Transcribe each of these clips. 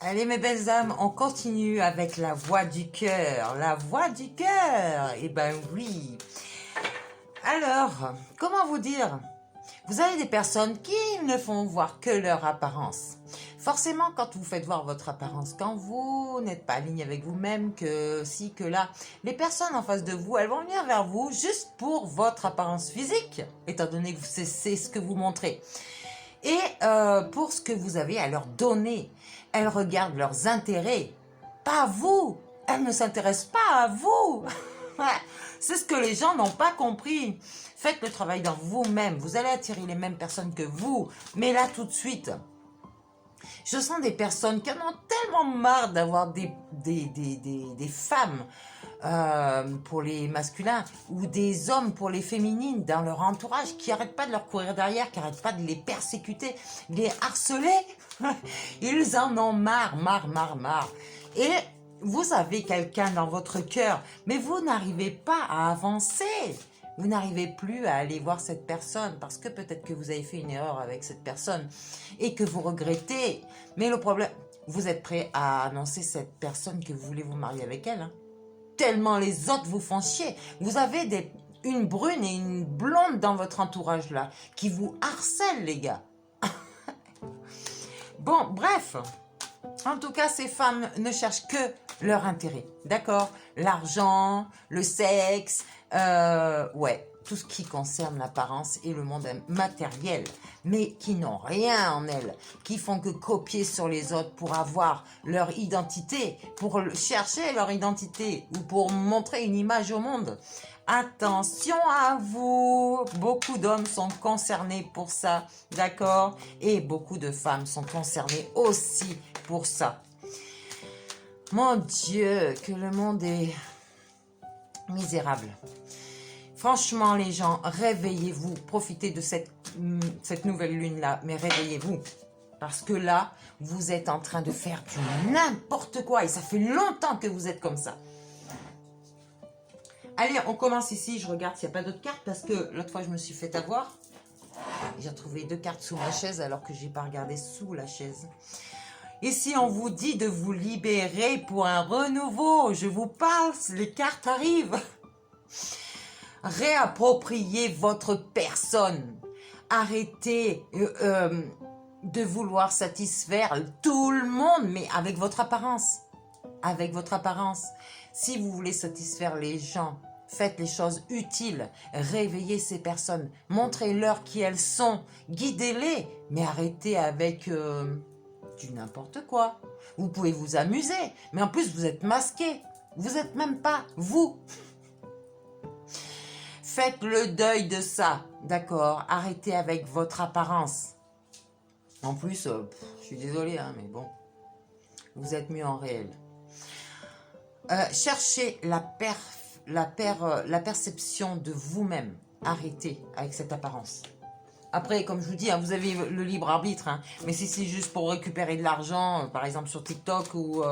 Allez mes belles âmes, on continue avec la voix du cœur. La voix du cœur. Eh ben oui. Alors, comment vous dire? Vous avez des personnes qui ne font voir que leur apparence. Forcément, quand vous faites voir votre apparence, quand vous n'êtes pas aligné avec vous-même, que si, que là, les personnes en face de vous, elles vont venir vers vous juste pour votre apparence physique, étant donné que c'est ce que vous montrez. Et pour ce que vous avez à leur donner, elles regardent leurs intérêts, pas vous. Elles ne s'intéressent pas à vous. C'est ce que les gens n'ont pas compris. Faites le travail dans vous-même. Vous allez attirer les mêmes personnes que vous. Mais là, tout de suite, je sens des personnes qui en ont tellement marre d'avoir des femmes pour les masculins ou des hommes pour les féminines dans leur entourage qui n'arrêtent pas de leur courir derrière, qui n'arrêtent pas de les persécuter, les harceler. Ils en ont marre, marre. Et vous avez quelqu'un dans votre cœur, mais vous n'arrivez pas à avancer. Vous n'arrivez plus à aller voir cette personne parce que peut-être que vous avez fait une erreur avec cette personne et que vous regrettez. Mais le problème, vous êtes prêt à annoncer cette personne que vous voulez vous marier avec elle, hein? Tellement les autres vous font chier. Vous avez une brune et une blonde dans votre entourage là qui vous harcèlent, les gars. Bon, bref. En tout cas, ces femmes ne cherchent que leur intérêt, d'accord? L'argent, le sexe, ouais, tout ce qui concerne l'apparence et le monde matériel, mais qui n'ont rien en elles, qui font que copier sur les autres pour avoir leur identité, pour chercher leur identité ou pour montrer une image au monde. Attention à vous, beaucoup d'hommes sont concernés pour ça, d'accord? Et beaucoup de femmes sont concernées aussi pour ça. Mon Dieu, que le monde est misérable. Franchement, les gens, réveillez-vous. Profitez de cette nouvelle lune-là, mais réveillez-vous. Parce que là, vous êtes en train de faire du n'importe quoi. Et ça fait longtemps que vous êtes comme ça. Allez, on commence ici. Je regarde s'il n'y a pas d'autres cartes. Parce que l'autre fois, je me suis fait avoir. J'ai retrouvé 2 cartes sous ma chaise alors que je n'ai pas regardé sous la chaise. Ici, on vous dit de vous libérer pour un renouveau. Je vous parle, les cartes arrivent. Réappropriez votre personne. Arrêtez de vouloir satisfaire tout le monde, mais avec votre apparence. Avec votre apparence. Si vous voulez satisfaire les gens, faites les choses utiles. Réveillez ces personnes. Montrez-leur qui elles sont. Guidez-les. Mais arrêtez avec du n'importe quoi. Vous pouvez vous amuser, mais en plus vous êtes masqué. Vous n'êtes même pas vous. Faites le deuil de ça, d'accord? Arrêtez avec votre apparence. En plus, je suis désolée, hein, mais bon, vous êtes mieux en réel. Cherchez la perception de vous-même. Arrêtez avec cette apparence. Après, comme je vous dis, hein, vous avez le libre arbitre, hein, mais si c'est juste pour récupérer de l'argent, par exemple sur TikTok, ou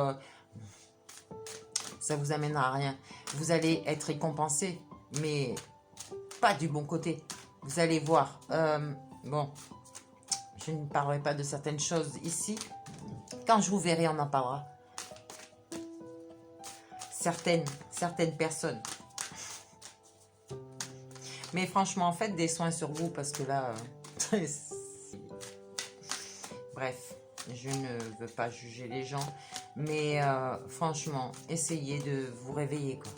ça vous amènera à rien. Vous allez être récompensé, mais pas du bon côté. Vous allez voir. Bon, je ne parlerai pas de certaines choses ici. Quand je vous verrai, on en parlera. Certaines personnes. Mais franchement, faites des soins sur vous parce que là... Bref, je ne veux pas juger les gens. Mais franchement, essayez de vous réveiller, quoi.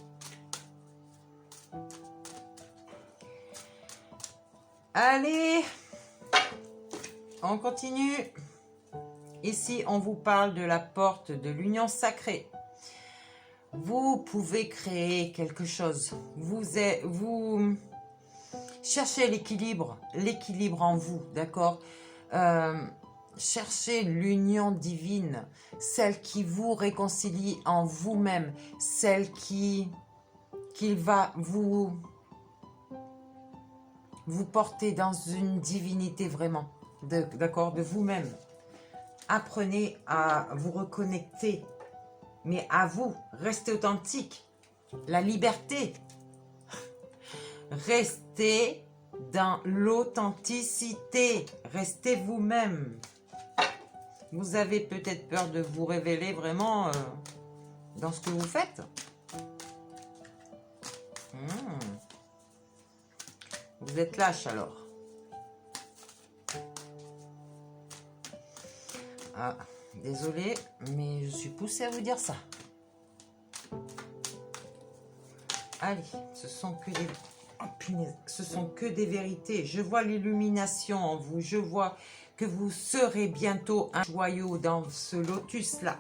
Allez, on continue. Ici, on vous parle de la porte de l'union sacrée. Vous pouvez créer quelque chose. Vous cherchez l'équilibre en vous, d'accord? Cherchez l'union divine, celle qui vous réconcilie en vous-même, celle qui va vous porter dans une divinité vraiment, d'accord, de vous-même. Apprenez à vous reconnecter, mais à vous, restez authentique. La liberté. Restez dans l'authenticité. Restez vous-même. Vous avez peut-être peur de vous révéler vraiment dans ce que vous faites. Vous êtes lâche alors. Ah, désolé, mais je suis poussée à vous dire ça. Allez, ce sont que des... Oh, punaise, ce sont que des vérités. Je vois l'illumination en vous. Je vois que vous serez bientôt un joyau dans ce lotus-là.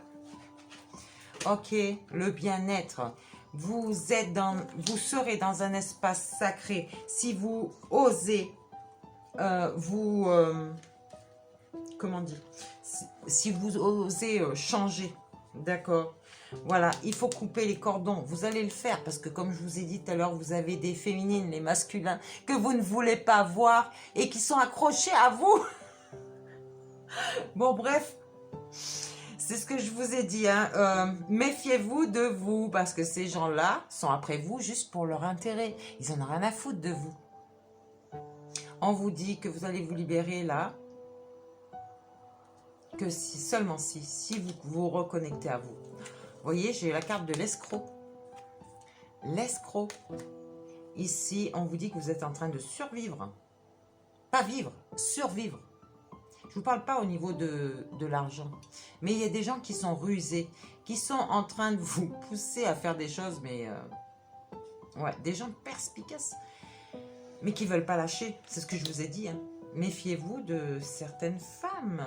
Ok, le bien-être. Vous serez dans un espace sacré si vous osez comment dire, si vous osez changer, d'accord. Voilà, il faut couper les cordons. Vous allez le faire parce que comme je vous ai dit tout à l'heure, vous avez des féminines, les masculins que vous ne voulez pas voir et qui sont accrochés à vous. Bon, bref. C'est ce que je vous ai dit, hein. Méfiez-vous de vous, parce que ces gens-là sont après vous juste pour leur intérêt. Ils en ont rien à foutre de vous. On vous dit que vous allez vous libérer là, que si, seulement si vous vous reconnectez à vous. Vous voyez, j'ai la carte de l'escroc. L'escroc. Ici, on vous dit que vous êtes en train de survivre. Pas vivre, survivre. Je ne vous parle pas au niveau de l'argent. Mais il y a des gens qui sont rusés, qui sont en train de vous pousser à faire des choses, mais... ouais, des gens perspicaces, mais qui ne veulent pas lâcher. C'est ce que je vous ai dit. Hein. Méfiez-vous de certaines femmes.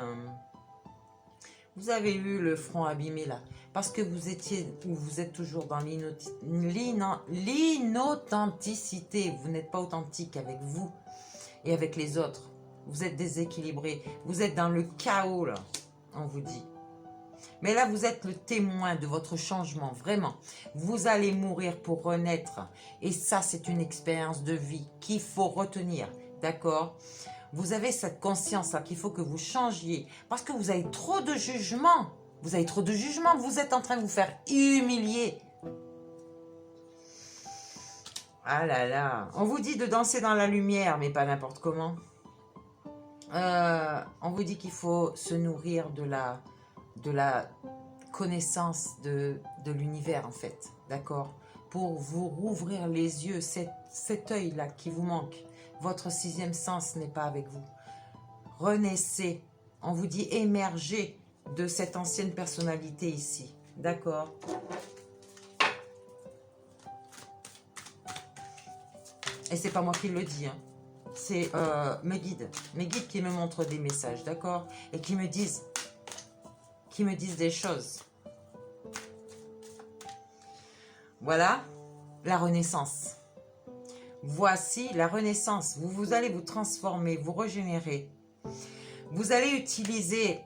Vous avez eu le front abîmé là, parce que vous étiez, ou vous êtes toujours dans l'inauthenticité. Vous n'êtes pas authentique avec vous et avec les autres. Vous êtes déséquilibré. Vous êtes dans le chaos, là, on vous dit. Mais là, vous êtes le témoin de votre changement, vraiment. Vous allez mourir pour renaître. Et ça, c'est une expérience de vie qu'il faut retenir, d'accord? Vous avez cette conscience-là qu'il faut que vous changiez. Parce que vous avez trop de jugement. Vous avez trop de jugement. Vous êtes en train de vous faire humilier. Ah là là. On vous dit de danser dans la lumière, mais pas n'importe comment. On vous dit qu'il faut se nourrir de la connaissance de l'univers en fait, d'accord, pour vous rouvrir les yeux, cet œil-là qui vous manque. Votre sixième sens n'est pas avec vous. Renaissez, on vous dit émergez de cette ancienne personnalité ici, d'accord. Et c'est pas moi qui le dis, hein. C'est mes guides qui me montrent des messages, d'accord, et qui me disent des choses. Voilà la renaissance. Voici la renaissance. Vous allez vous transformer, vous régénérer. Vous allez utiliser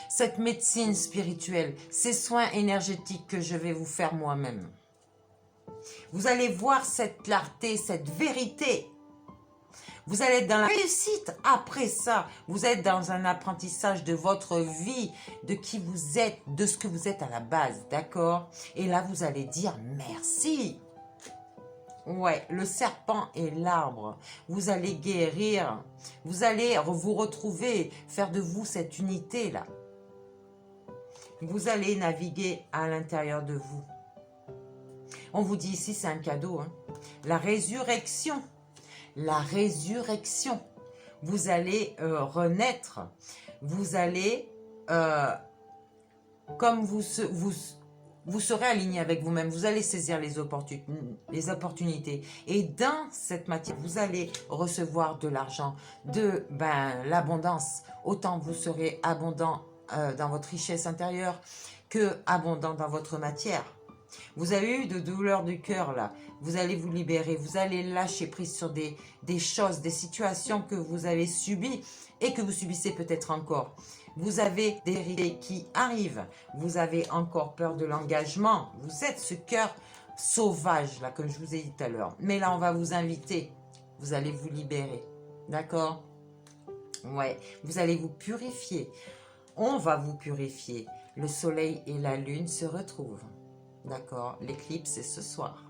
cette médecine spirituelle, ces soins énergétiques que je vais vous faire moi-même. Vous allez voir cette clarté, cette vérité. Vous allez être dans la réussite. Après ça, vous êtes dans un apprentissage de votre vie, de qui vous êtes, de ce que vous êtes à la base, d'accord? Et là, vous allez dire merci. Ouais, le serpent et l'arbre. Vous allez guérir. Vous allez vous retrouver, faire de vous cette unité-là. Vous allez naviguer à l'intérieur de vous. On vous dit ici, c'est un cadeau, hein. La résurrection. La résurrection. Vous allez renaître. Vous allez, comme vous serez aligné avec vous-même, vous allez saisir les opportunités. Et dans cette matière, vous allez recevoir de l'argent, de l'abondance. Autant vous serez abondant dans votre richesse intérieure que abondant dans votre matière. Vous avez eu de douleurs du cœur là, vous allez vous libérer, vous allez lâcher prise sur des choses, des situations que vous avez subies et que vous subissez peut-être encore. Vous avez des vérités qui arrivent, vous avez encore peur de l'engagement, vous êtes ce cœur sauvage là, comme je vous ai dit tout à l'heure. Mais là, on va vous inviter, vous allez vous libérer, d'accord? Ouais, vous allez vous purifier, on va vous purifier. Le soleil et la lune se retrouvent. D'accord, l'éclipse c'est ce soir.